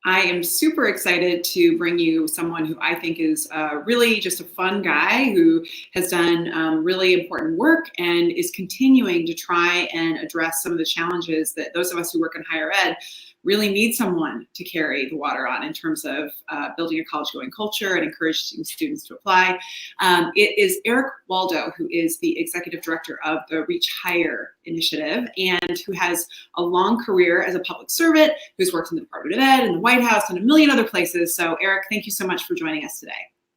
I am super excited to bring you someone who I think is really just a fun guy who has done really important work and is continuing to try and address some of the challenges that those of us who work in higher ed really need someone to carry the water on in terms of building a college-going culture and encouraging students to apply. It is Eric Waldo, who is the executive director of the Reach Higher initiative and who has a long career as a public servant, who's worked in the Department of Ed and the White House and a million other places. So Eric, thank you so much for joining us today.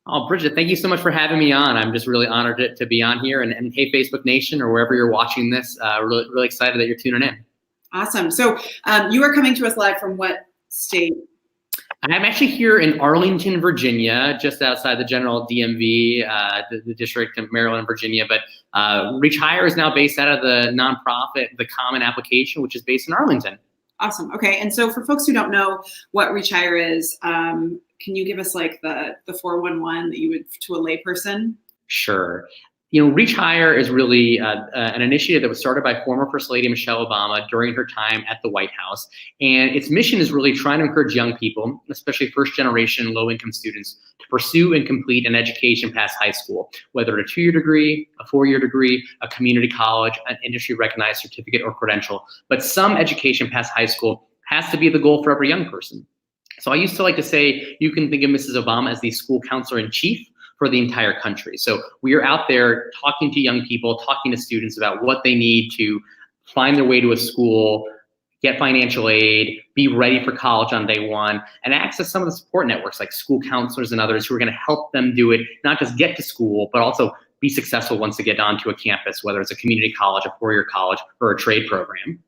Oh, Bridget, thank you so much for having me on. I'm just really honored to be on here. And hey, Facebook Nation, or wherever you're watching this, really excited that you're tuning in. Awesome. So you are coming to us live from what state? I'm actually here in Arlington, Virginia, just outside the general DMV, the District of Maryland, Virginia. But Reach Higher is now based out of the nonprofit, The Common Application, which is based in Arlington. Awesome. Okay. And so for folks who don't know what Reach Higher is, can you give us like the 411 that you would to a layperson? Sure. You know, Reach Higher is really an initiative that was started by former First Lady Michelle Obama during her time at the White House. And its mission is really trying to encourage young people, especially first-generation low-income students, to pursue and complete an education past high school, whether a 2-year degree, a 4-year degree, a community college, an industry-recognized certificate or credential. But some education past high school has to be the goal for every young person. So I used to like to say, you can think of Mrs. Obama as the school counselor-in-chief for the entire country. So we are out there talking to young people, talking to students about what they need to find their way to a school, get financial aid, be ready for college on day one, and access some of the support networks like school counselors and others who are gonna help them do it, not just get to school, but also be successful once they get onto a campus, whether it's a community college, a 4-year college, or a trade program.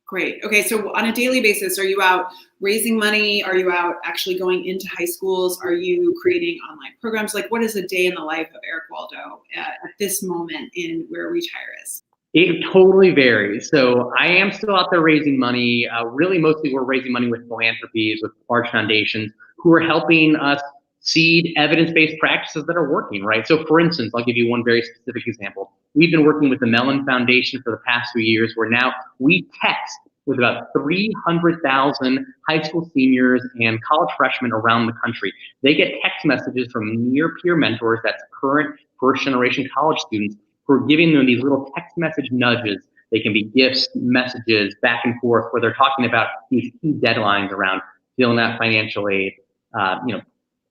Great. Okay, so on a daily basis, are you out raising money? Are you out actually going into high schools? Are you creating online programs? Like, what is a day in the life of Eric Waldo at this moment in where Reach Higher is? It totally varies. So I am still out there raising money. Really, mostly we're raising money with philanthropies, with large foundations who are helping us seed evidence-based practices that are working, right? So for instance, I'll give you one very specific example. We've been working with the Mellon Foundation for the past few years, where now we text with about 300,000 high school seniors and college freshmen around the country. They get text messages from near-peer mentors, that's current first-generation college students, who are giving them these little text message nudges. They can be gifts, messages, back and forth, where they're talking about these key deadlines around filling out financial aid,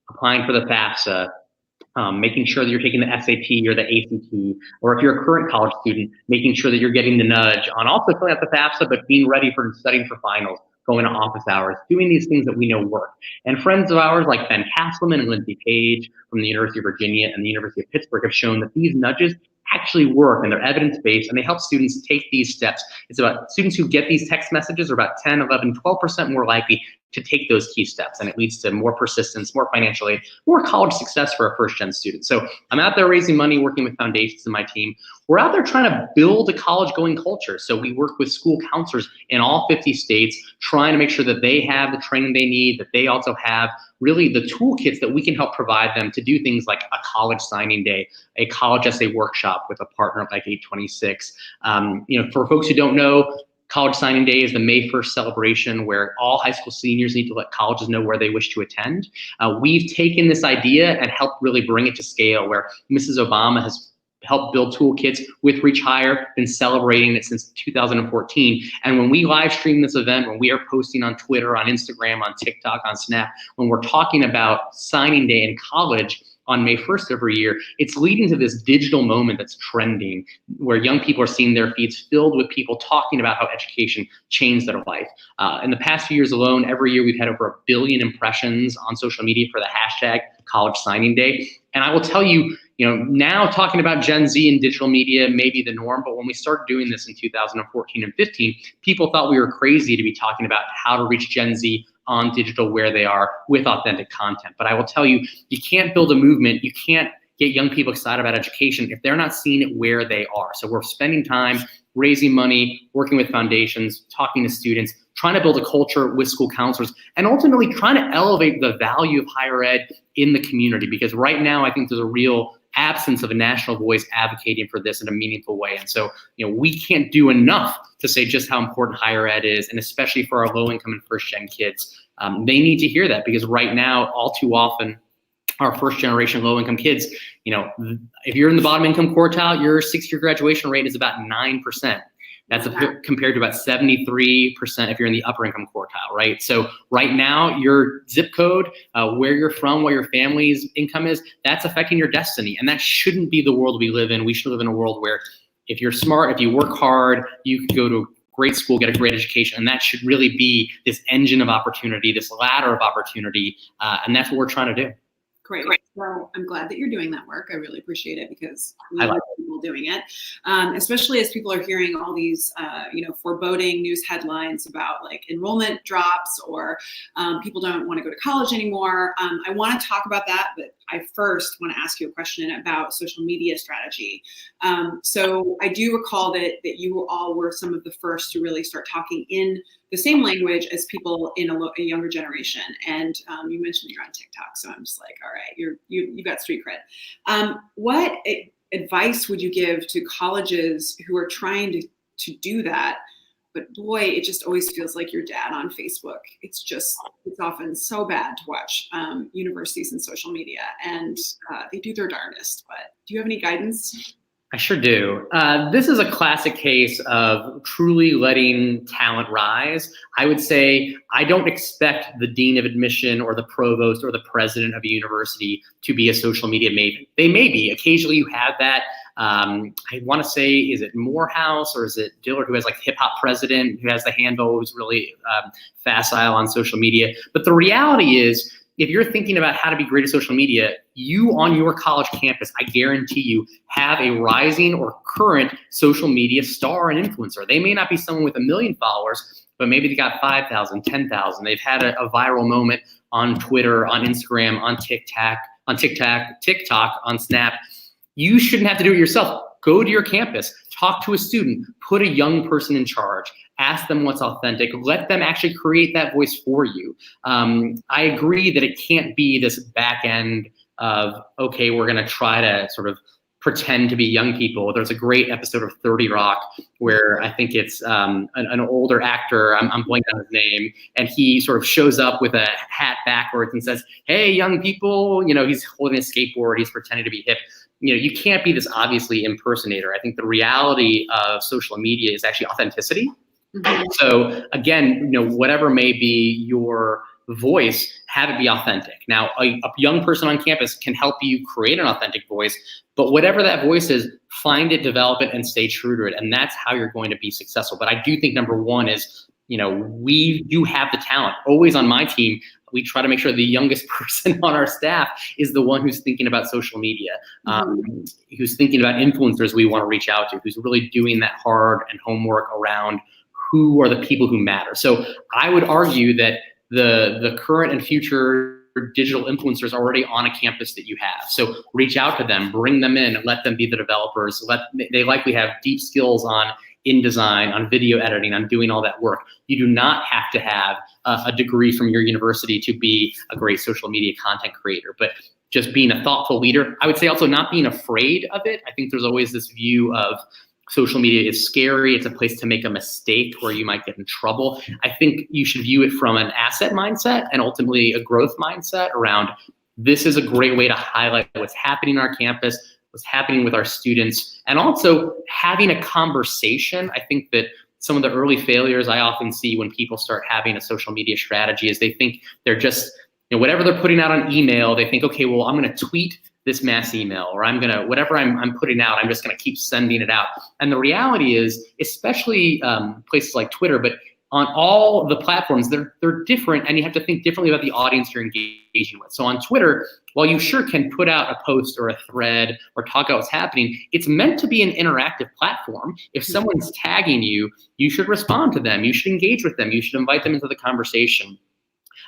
applying for the FAFSA, making sure that you're taking the SAT or the ACT, or if you're a current college student, making sure that you're getting the nudge on also filling out the FAFSA, but being ready for studying for finals, going to office hours, doing these things that we know work. And friends of ours like Ben Castleman and Lindsay Page from the University of Virginia and the University of Pittsburgh have shown that these nudges actually work and they're evidence-based and they help students take these steps. It's about students who get these text messages are about 10, 11, 12% more likely to take those key steps, and it leads to more persistence, more financial aid, more college success for a first-gen student. So I'm out there raising money, working with foundations in my team. We're out there trying to build a college-going culture. So we work with school counselors in all 50 states, trying to make sure that they have the training they need, that they also have really the toolkits that we can help provide them to do things like a college signing day, a college essay workshop with a partner like 826. For folks who don't know, College Signing Day is the May 1st celebration where all high school seniors need to let colleges know where they wish to attend. We've taken this idea and helped really bring it to scale, where Mrs. Obama has helped build toolkits with Reach Higher, been celebrating it since 2014. And when we live stream this event, when we are posting on Twitter, on Instagram, on TikTok, on Snap, when we're talking about signing day in college, on May 1st every year, it's leading to this digital moment that's trending, where young people are seeing their feeds filled with people talking about how education changed their life. In the past few years alone, every year we've had over 1 billion impressions on social media for the hashtag College Signing Day. And I will tell you, now talking about Gen Z and digital media may be the norm, but when we started doing this in 2014 and 15, people thought we were crazy to be talking about how to reach Gen Z on digital where they are with authentic content. But I will tell you, you can't build a movement, you can't get young people excited about education if they're not seeing it where they are. So we're spending time raising money, working with foundations, talking to students, trying to build a culture with school counselors, and ultimately trying to elevate the value of higher ed in the community. Because right now, I think there's a real absence of a national voice advocating for this in a meaningful way. And so, we can't do enough to say just how important higher ed is, and especially for our low-income and first-gen kids. They need to hear that, because right now, all too often, our first-generation low-income kids, if you're in the bottom income quartile, your 6-year graduation rate is about 9%. That's compared to about 73% if you're in the upper income quartile, right? So right now, your zip code, where you're from, what your family's income is, that's affecting your destiny. And that shouldn't be the world we live in. We should live in a world where if you're smart, if you work hard, you can go to a great school, get a great education. And that should really be this engine of opportunity, this ladder of opportunity. And that's what we're trying to do. Great. Well, I'm glad that you're doing that work. I really appreciate it, because we like people doing it, especially as people are hearing all these, foreboding news headlines about like enrollment drops, or people don't want to go to college anymore. I want to talk about that, but I first want to ask you a question about social media strategy. So I do recall that you all were some of the first to really start talking in the same language as people in a younger generation. And you mentioned you're on TikTok, so I'm just like, all right, you got street cred. What advice would you give to colleges who are trying to do that? But boy, it just always feels like your dad on Facebook. It's often so bad to watch universities and social media, and they do their darndest. But do you have any guidance? I sure do. This is a classic case of truly letting talent rise. I would say I don't expect the dean of admission or the provost or the president of a university to be a social media maven. They may be. Occasionally you have that. I want to say, is it Morehouse or is it Dillard, who has like hip hop president, who has the handle, who's really facile on social media. But the reality is, if you're thinking about how to be great at social media, you on your college campus, I guarantee you, have a rising or current social media star and influencer. They may not be someone with 1 million followers, but maybe they got 5,000, 10,000. They've had a viral moment on Twitter, on Instagram, on TikTok, on Snap. You shouldn't have to do it yourself. Go to your campus, talk to a student, put a young person in charge, ask them what's authentic, let them actually create that voice for you. I agree that it can't be this back end of, okay, we're gonna try to sort of pretend to be young people. There's a great episode of 30 Rock where I think it's an older actor, I'm blanking on his name, and he sort of shows up with a hat backwards and says, hey, young people, he's holding a skateboard, he's pretending to be hip. You can't be this obviously impersonator. I think the reality of social media is actually authenticity. Mm-hmm. So again, whatever may be your voice, have it be authentic. Now, a young person on campus can help you create an authentic voice, but whatever that voice is, find it, develop it, and stay true to it. And that's how you're going to be successful. But I do think number one is, we do have the talent. Always on my team, we try to make sure the youngest person on our staff is the one who's thinking about social media, who's thinking about influencers we want to reach out to, who's really doing that hard and homework around who are the people who matter. So I would argue that the current and future digital influencers are already on a campus that you have. So reach out to them, bring them in, let them be the developers. They likely have deep skills on InDesign, on video editing, on doing all that work. You do not have to have a degree from your university to be a great social media content creator, but just being a thoughtful leader. I would say also not being afraid of it. I think there's always this view of social media is scary. It's a place to make a mistake where you might get in trouble. I think you should view it from an asset mindset and ultimately a growth mindset around, this is a great way to highlight what's happening on our campus, what's happening with our students, and also having a conversation. I think that some of the early failures I often see when people start having a social media strategy is they think they're just, whatever they're putting out on email, they think, okay, well, I'm going to tweet this mass email, or I'm going to, whatever I'm putting out, I'm just going to keep sending it out. And the reality is, especially places like Twitter, but on all the platforms, they're different, and you have to think differently about the audience you're engaging with. So on Twitter, while you sure can put out a post or a thread or talk about what's happening, it's meant to be an interactive platform. If someone's tagging you, you should respond to them. You should engage with them. You should invite them into the conversation.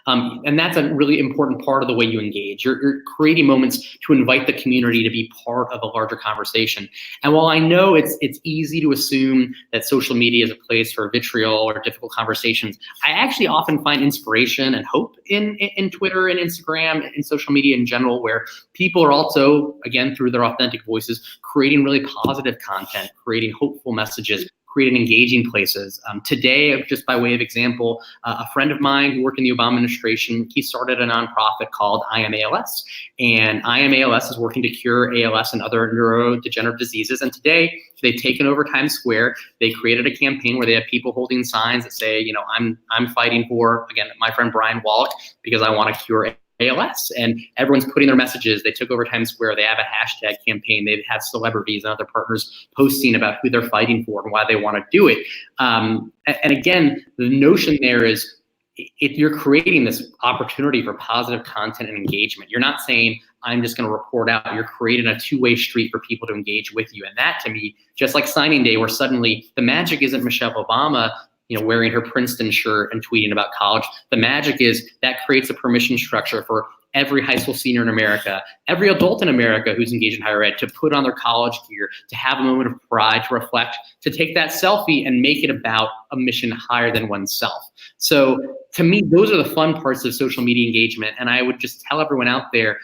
And that's a really important part of the way you engage. You're creating moments to invite the community to be part of a larger conversation. And while I know it's easy to assume that social media is a place for vitriol or difficult conversations, I actually often find inspiration and hope in Twitter and Instagram and social media in general, where people are also, again, through their authentic voices, creating really positive content, creating hopeful messages, creating engaging places. Today, just by way of example, a friend of mine who worked in the Obama administration, he started a nonprofit called I Am ALS. And I Am ALS is working to cure ALS and other neurodegenerative diseases. And today, they've taken over Times Square. They created a campaign where they have people holding signs that say, you know, I'm fighting for, again, my friend Brian Wallach, because I want to cure ALS, and everyone's putting their messages. They took over Times Square. They have a hashtag campaign. They've had celebrities and other partners posting about who they're fighting for and why they want to do it. And again, the notion there is, if you're creating this opportunity for positive content and engagement, you're not saying, I'm just going to report out. You're creating a two-way street for people to engage with you. And that, to me, just like signing day, where suddenly the magic isn't Michelle Obama, you know, wearing her Princeton shirt and tweeting about college. The magic is that creates a permission structure for every high school senior in America, every adult in America who's engaged in higher ed, to put on their college gear, to have a moment of pride, to reflect, to take that selfie and make it about a mission higher than oneself. So to me, those are the fun parts of social media engagement. And I would just tell everyone out there,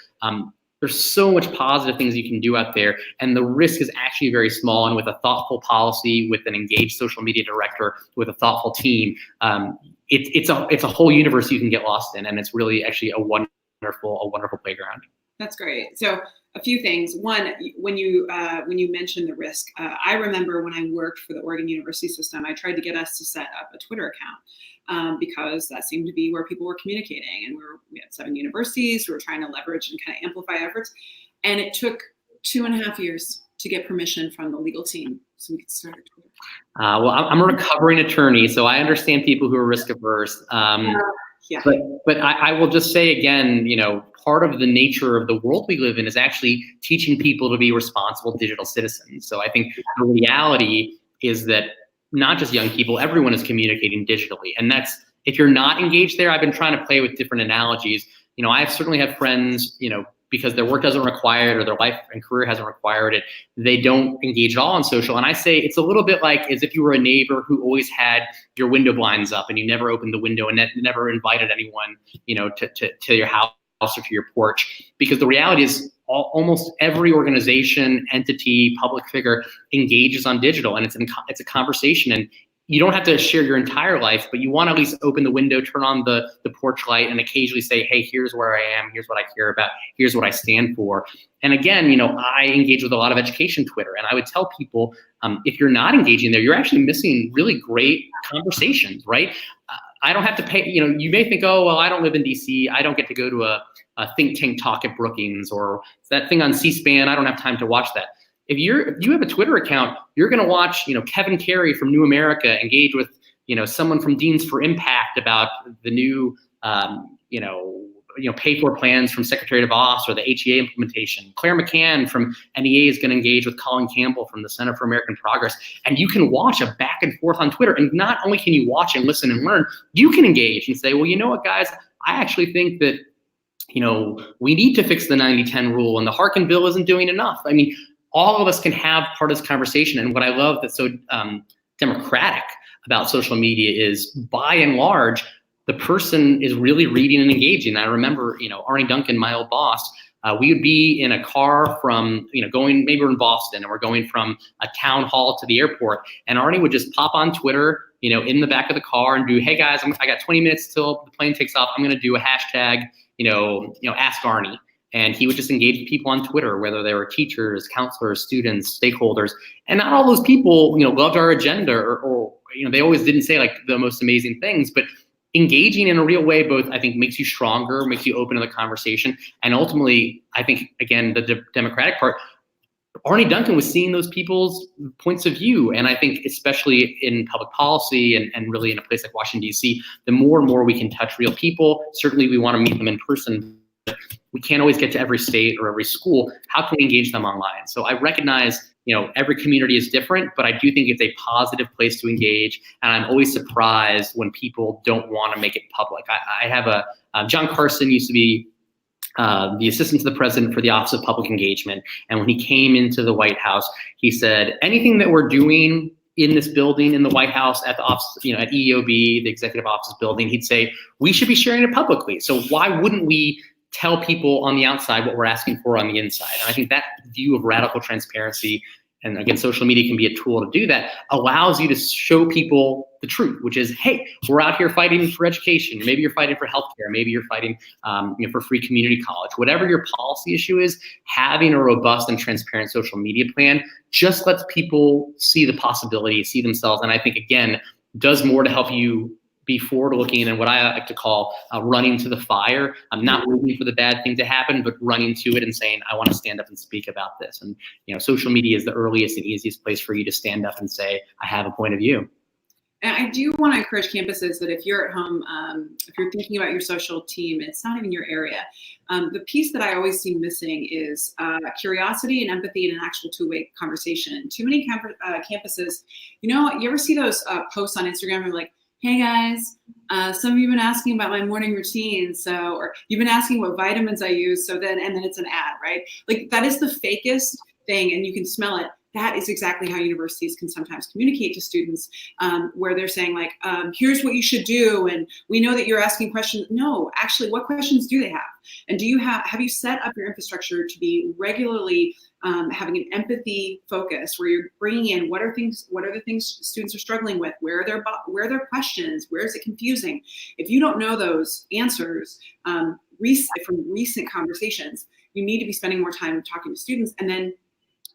there's so much positive things you can do out there, and the risk is actually very small. And with a thoughtful policy, with an engaged social media director, with a thoughtful team, it's a whole universe you can get lost in, and it's really actually a wonderful playground. That's great. So a few things. One, when you mentioned the risk, I remember when I worked for the Oregon University system, I tried to get us to set up a Twitter account because that seemed to be where people were communicating. And we had 7 universities. We were trying to leverage and kind of amplify efforts. And it took 2.5 years to get permission from the legal team so we could start a Twitter. Well, I'm a recovering attorney, so I understand people who are risk averse. Yeah. But I will just say again, you know, part of the nature of the world we live in is actually teaching people to be responsible digital citizens. So I think the reality is that not just young people, everyone is communicating digitally. And that's, if you're not engaged there, I've been trying to play with different analogies. You know, I certainly have friends, you know, because their work doesn't require it or their life and career hasn't required it, they don't engage at all on social. And I say it's a little bit like as if you were a neighbor who always had your window blinds up and you never opened the window and never invited anyone, you know, to your house or to your porch. Because the reality is almost every organization, entity, public figure engages on digital, and it's a conversation. And you don't have to share your entire life, but you want to at least open the window, turn on the porch light, and occasionally say, hey, here's where I am, here's what I care about, here's what I stand for. And again, you know, I engage with a lot of education Twitter, and I would tell people, if you're not engaging there, you're actually missing really great conversations, right? I don't have to pay, you know, you may think, oh, well, I don't live in DC, I don't get to go to a think tank talk at Brookings, or that thing on C-SPAN, I don't have time to watch that. If you have a Twitter account, you're going to watch, you know, Kevin Carey from New America engage with, you know, someone from Deans for Impact about the new, you know, pay for plans from Secretary DeVos or the HEA implementation. Claire McCann from NEA is going to engage with Colin Campbell from the Center for American Progress. And you can watch a back and forth on Twitter. And not only can you watch and listen and learn, you can engage and say, well, you know what, guys, I actually think that, you know, we need to fix the 90-10 rule, and the Harkin bill isn't doing enough. I mean, all of us can have part of this conversation. And what I love that's so democratic about social media is, by and large, the person is really reading and engaging. I remember, you know, Arnie Duncan, my old boss, we would be in a car from, you know, going, maybe we're in Boston and we're going from a town hall to the airport, and Arnie would just pop on Twitter, you know, in the back of the car and do, hey guys, I got 20 minutes till the plane takes off. I'm going to do a hashtag, you know, Ask Arnie. And he would just engage with people on Twitter, whether they were teachers, counselors, students, stakeholders. And not all those people, you know, loved our agenda, or you know, they always didn't say like the most amazing things, but engaging in a real way, both I think makes you stronger, makes you open to the conversation. And ultimately, I think, again, the democratic part, Arnie Duncan was seeing those people's points of view. And I think especially in public policy and really in a place like Washington, D.C., the more and more we can touch real people, certainly we want to meet them in person. We can't always get to every state or every school. How can we engage them online? So I recognize, every community is different, but I do think it's a positive place to engage. And I'm always surprised when people don't want to make it public. I have John Carson used to be the assistant to the president for the Office of Public Engagement. And when he came into the White House, he said, anything that we're doing in this building, in the White House, at the office, at EEOB, the executive office building, he'd say, we should be sharing it publicly. So why wouldn't we tell people on the outside what we're asking for on the inside? And I think that view of radical transparency, and again, social media can be a tool to do that, allows you to show people the truth, which is, hey, we're out here fighting for education. Maybe you're fighting for healthcare. Maybe you're fighting for free community college. Whatever your policy issue is, having a robust and transparent social media plan just lets people see the possibility, see themselves, and I think, again, does more to help you be forward-looking and what I like to call running to the fire. I'm not waiting for the bad thing to happen, but running to it and saying, I want to stand up and speak about this. And social media is the earliest and easiest place for you to stand up and say, I have a point of view. And I do want to encourage campuses that if you're at home, if you're thinking about your social team, it's not even your area. The piece that I always see missing is curiosity and empathy and an actual two-way conversation. Too many campuses, you ever see those posts on Instagram where like, hey guys, some of you have been asking about my morning routine, or you've been asking what vitamins I use, and then it's an ad, right? Like that is the fakest thing, and you can smell it. That is exactly how universities can sometimes communicate to students, where they're saying like, here's what you should do, and we know that you're asking questions. No, actually, what questions do they have? And have you set up your infrastructure to be regularly having an empathy focus, where you're bringing in what are the things students are struggling with, where are their questions, where is it confusing? If you don't know those answers from recent conversations, you need to be spending more time talking to students, and then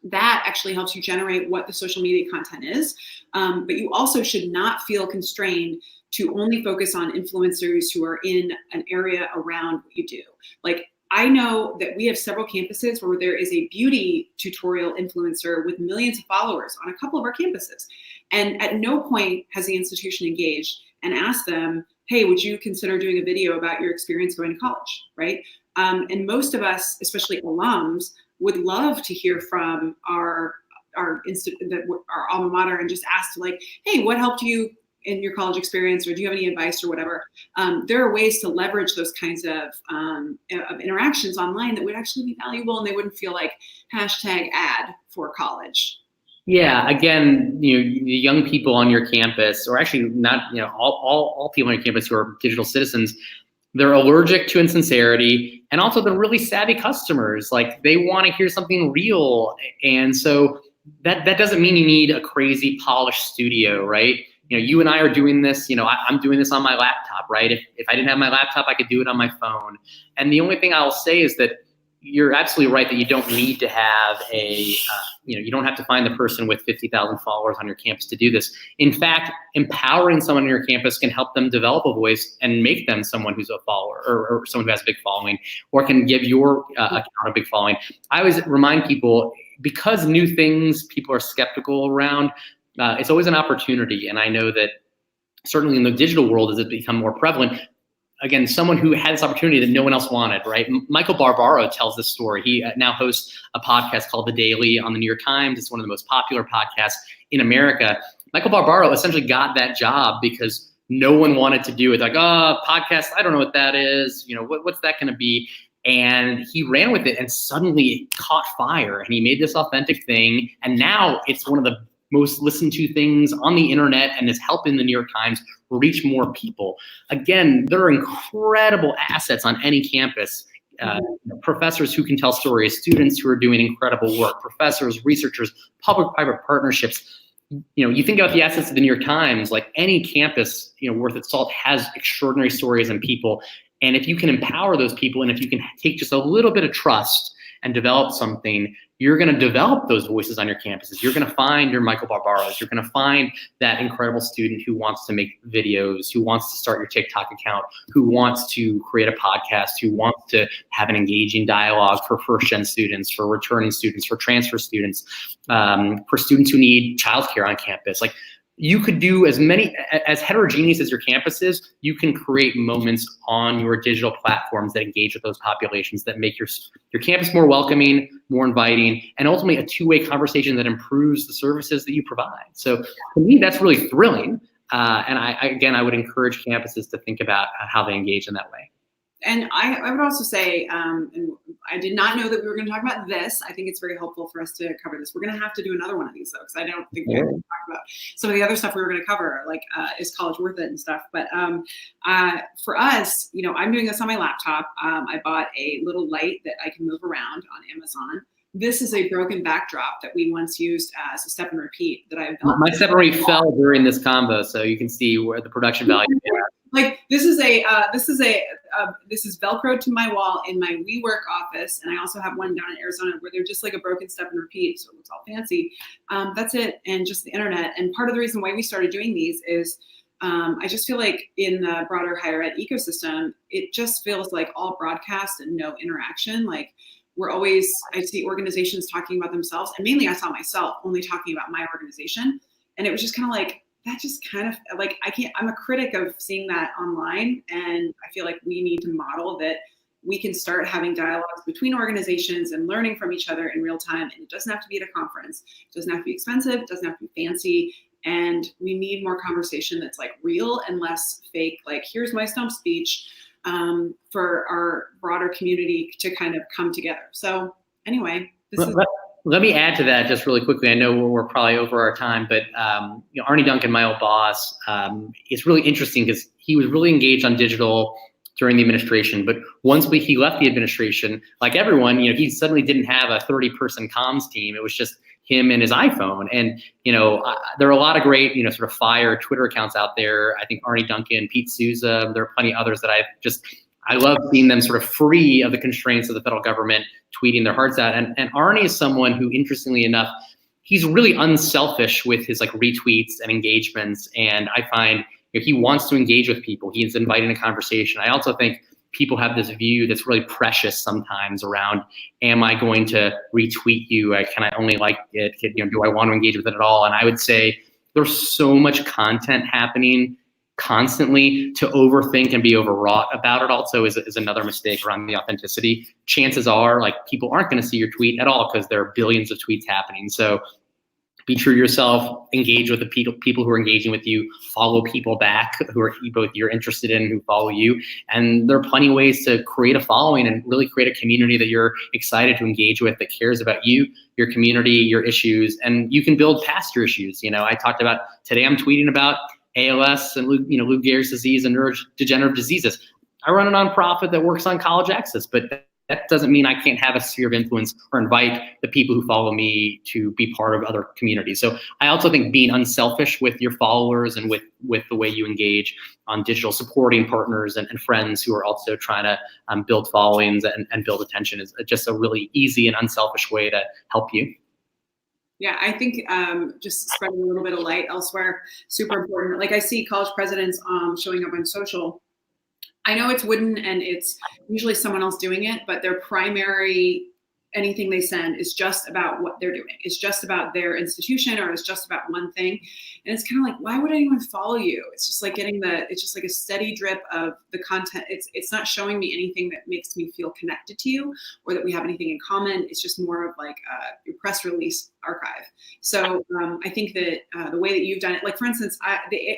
that actually helps you generate what the social media content is. But you also should not feel constrained to only focus on influencers who are in an area around what you do. Like, I know that we have several campuses where there is a beauty tutorial influencer with millions of followers on a couple of our campuses. And at no point has the institution engaged and asked them, hey, would you consider doing a video about your experience going to college, right? And most of us, especially alums, would love to hear from our alma mater and just ask like, hey, what helped you in your college experience, or do you have any advice or whatever? There are ways to leverage those kinds of interactions online that would actually be valuable, and they wouldn't feel like #ad for college. Yeah, again, the young people on your campus, or actually not, all people on your campus who are digital citizens, they're allergic to insincerity, and also they're really savvy customers. Like, they want to hear something real, and so that doesn't mean you need a crazy polished studio, right? You and I are doing this, I'm doing this on my laptop, right? If I didn't have my laptop, I could do it on my phone. And the only thing I'll say is that you're absolutely right that you don't need to have you don't have to find the person with 50,000 followers on your campus to do this. In fact, empowering someone on your campus can help them develop a voice and make them someone who's a follower, or someone who has a big following, or can give your account a big following. I always remind people, because new things people are skeptical around, it's always an opportunity. And I know that certainly in the digital world, as it become more prevalent, again, someone who had this opportunity that no one else wanted, right? Michael Barbaro tells this story. He now hosts a podcast called The Daily on the New York Times. It's one of the most popular podcasts in America. Michael Barbaro essentially got that job because no one wanted to do it. Like, podcast, I don't know what that is. What's that going to be? And he ran with it, and suddenly it caught fire, and he made this authentic thing. And now it's one of the most listened to things on the internet, and is helping the New York Times reach more people. Again, there are incredible assets on any campus. Professors who can tell stories, students who are doing incredible work, professors, researchers, public-private partnerships. You think about the assets of the New York Times, like any campus, worth its salt has extraordinary stories and people. And if you can empower those people, and if you can take just a little bit of trust and develop something, you're going to develop those voices on your campuses. You're going to find your Michael Barbaros. You're going to find that incredible student who wants to make videos, who wants to start your TikTok account, who wants to create a podcast, who wants to have an engaging dialogue for first-gen students, for returning students, for transfer students, for students who need childcare on campus. Like, you could do as heterogeneous as your campus is, you can create moments on your digital platforms that engage with those populations, that make your campus more welcoming, more inviting, and ultimately a two-way conversation that improves the services that you provide. So to me, that's really thrilling. And I would encourage campuses to think about how they engage in that way. And I would also say, and I did not know that we were going to talk about this. I think it's very helpful for us to cover this. We're going to have to do another one of these, though, because I don't think we're going to talk about some of the other stuff we were going to cover, like is college worth it and stuff. But for us, I'm doing this on my laptop. I bought a little light that I can move around on Amazon. This is a broken backdrop that we once used as a step and repeat that I've built. My step and repeat fell during this combo, so you can see where the production value is. Like this is Velcroed to my wall in my WeWork office, and I also have one down in Arizona where they're just like a broken step and repeat, so it looks all fancy. That's it, and just the internet. And part of the reason why we started doing these is I just feel like in the broader higher ed ecosystem, it just feels like all broadcast and no interaction. Like I see organizations talking about themselves, and mainly I saw myself only talking about my organization, and it was just kind of like. That just kind of like, I'm a critic of seeing that online. And I feel like we need to model that we can start having dialogues between organizations and learning from each other in real time. And it doesn't have to be at a conference. It doesn't have to be expensive. It doesn't have to be fancy. And we need more conversation that's like real and less fake. Like, here's my stump speech for our broader community to kind of come together. So anyway, Let me add to that just really quickly. I know we're probably over our time, but Arne Duncan, my old boss, it's really interesting because he was really engaged on digital during the administration. But once he left the administration, like everyone, he suddenly didn't have a 30-person comms team. It was just him and his iPhone. And there are a lot of great sort of fire Twitter accounts out there. I think Arne Duncan, Pete Souza. There are plenty of others that I love seeing them sort of free of the constraints of the federal government, tweeting their hearts out. And Arne is someone who, interestingly enough, he's really unselfish with his like retweets and engagements. And I find he wants to engage with people. He's inviting a conversation. I also think people have this view that's really precious sometimes around, am I going to retweet you? Can I only like it? Do I want to engage with it at all? And I would say there's so much content happening constantly to overthink and be overwrought about it also is another mistake around the authenticity. Chances are like people aren't going to see your tweet at all because there are billions of tweets happening. So be true to yourself, engage with the people who are engaging with you, follow people back who are both you're interested in, who follow you. And there are plenty of ways to create a following and really create a community that you're excited to engage with, that cares about you, your community, your issues, and you can build past your issues. I talked about today, I'm tweeting about ALS and Lou Gehrig's disease and neurodegenerative diseases. I run a nonprofit that works on college access, but that doesn't mean I can't have a sphere of influence or invite the people who follow me to be part of other communities. So I also think being unselfish with your followers and with the way you engage on digital, supporting partners and friends who are also trying to build followings and build attention is just a really easy and unselfish way to help you. Yeah, I think just spreading a little bit of light elsewhere, super important. Like I see college presidents showing up on social. I know it's wooden and it's usually someone else doing it, but their primary anything they send is just about what they're doing. It's just about their institution, or it's just about one thing. And it's kind of like, why would anyone follow you? It's just like it's just like a steady drip of the content. It's not showing me anything that makes me feel connected to you or that we have anything in common. It's just more of like your press release archive. So I think that the way that you've done it, like for instance,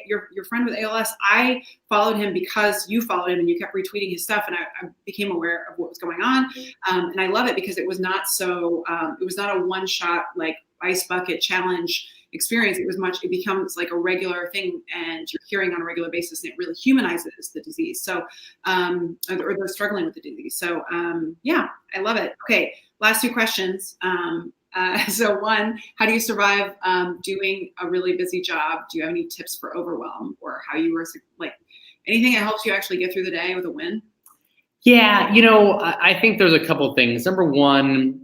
your friend with ALS, I followed him because you followed him and you kept retweeting his stuff, and I became aware of what was going on. And I love it because it was not a one-shot like ice bucket challenge experience. It becomes like a regular thing, and you're hearing on a regular basis, and it really humanizes the disease. So, or they're struggling with the disease. So, yeah, I love it. Okay, last two questions. So one, how do you survive doing a really busy job? Do you have any tips for overwhelm, or how you were like anything that helps you actually get through the day with a win? Yeah, I think there's a couple of things. Number one,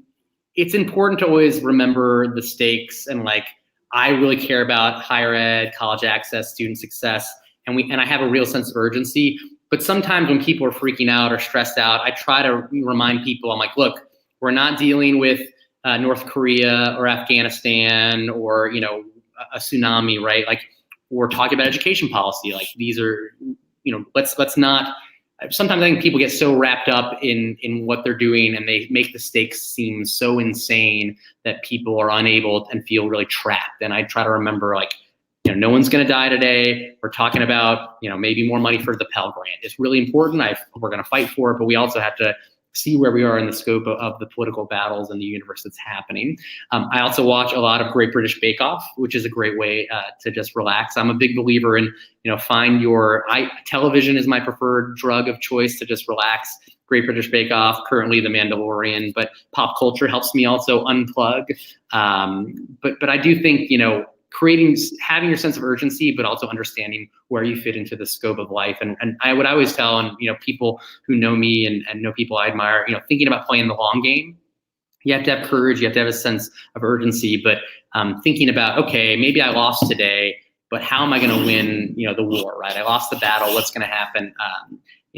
it's important to always remember the stakes, and like, I really care about higher ed, college access, student success, and I have a real sense of urgency. But sometimes when people are freaking out or stressed out, I try to remind people, I'm like, look, we're not dealing with North Korea or Afghanistan or, a tsunami, right? Like, or talking about education policy. Like these are, let's not. Sometimes I think people get so wrapped up in what they're doing, and they make the stakes seem so insane that people are unable and feel really trapped. And I try to remember, like, no one's going to die today. We're talking about, maybe more money for the Pell Grant. It's really important. We're going to fight for it, but we also have to see where we are in the scope of the political battles and the universe that's happening. I also watch a lot of Great British Bake Off, which is a great way to just relax. I'm a big believer in, television is my preferred drug of choice to just relax. Great British Bake Off, currently The Mandalorian, but pop culture helps me also unplug. But I do think, having your sense of urgency, but also understanding where you fit into the scope of life. And I would always tell, and people who know me and know people I admire, thinking about playing the long game, you have to have courage, you have to have a sense of urgency, but thinking about, okay, maybe I lost today, but how am I going to win, the war, right? I lost the battle. What's going to happen,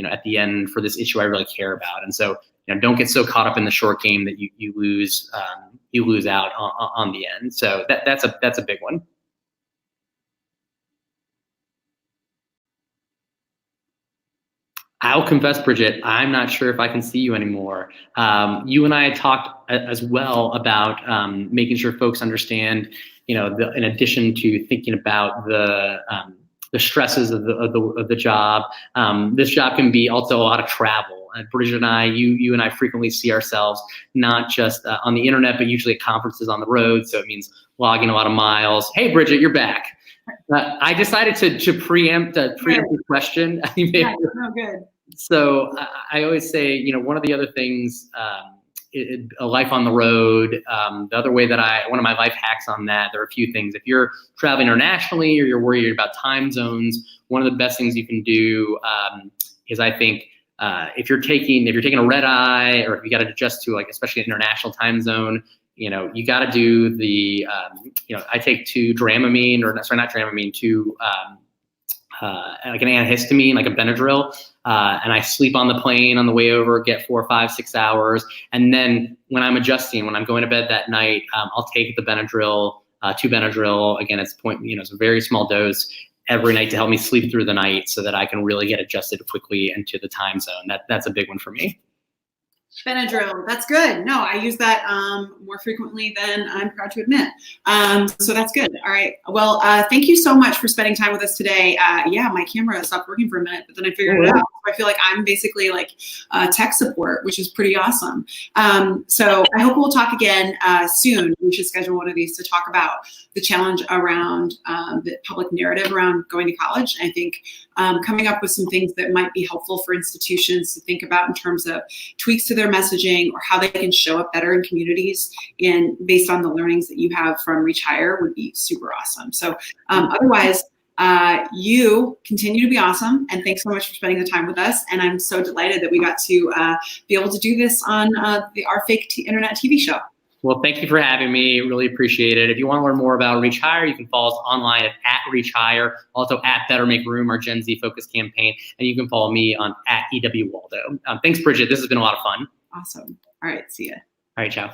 at the end for this issue I really care about? And so, don't get so caught up in the short game that you lose out on the end. So that's a big one. I'll confess, Bridget, I'm not sure if I can see you anymore. You and I had talked as well about making sure folks understand, in addition to thinking about the stresses of the job, this job can be also a lot of travel. Bridget and I, you and I frequently see ourselves not just on the internet, but usually at conferences on the road. So it means logging a lot of miles. Hey, Bridget, you're back. I decided to preempt the question. Yeah, no, good. So I always say, one of the other things, a life on the road. The other way that one of my life hacks on that, there are a few things. If you're traveling internationally or you're worried about time zones, one of the best things you can do is, I think, if you're taking a red eye, or if you got to adjust to, like, especially an international time zone, you got to do the, I take two Dramamine, like an antihistamine, like a Benadryl, and I sleep on the plane on the way over, get 4, 5, 6 hours. And then when I'm adjusting, when I'm going to bed that night, I'll take the Benadryl, 2 Benadryl. Again, it's a very small dose every night to help me sleep through the night so that I can really get adjusted quickly into the time zone. That's a big one for me. Benadryl, that's good. No, I use that more frequently than I'm proud to admit. So that's good. All right. Well, thank you so much for spending time with us today. Yeah, my camera stopped working for a minute, but then I figured it out. I feel like I'm basically like tech support, which is pretty awesome. So I hope we'll talk again soon. We should schedule one of these to talk about the challenge around the public narrative around going to college. I think coming up with some things that might be helpful for institutions to think about in terms of tweaks to their messaging or how they can show up better in communities and based on the learnings that you have from Reach Higher would be super awesome. So otherwise, you continue to be awesome, and thanks so much for spending the time with us. And I'm so delighted that we got to be able to do this on our fake internet TV show. Well, thank you for having me. Really appreciate it. If you want to learn more about Reach Higher, you can follow us online at Reach Higher, also at Better Make Room, our Gen Z focused campaign, and you can follow me on at EW Waldo. Thanks, Bridget. This has been a lot of fun. Awesome. All right. See ya. All right. Ciao.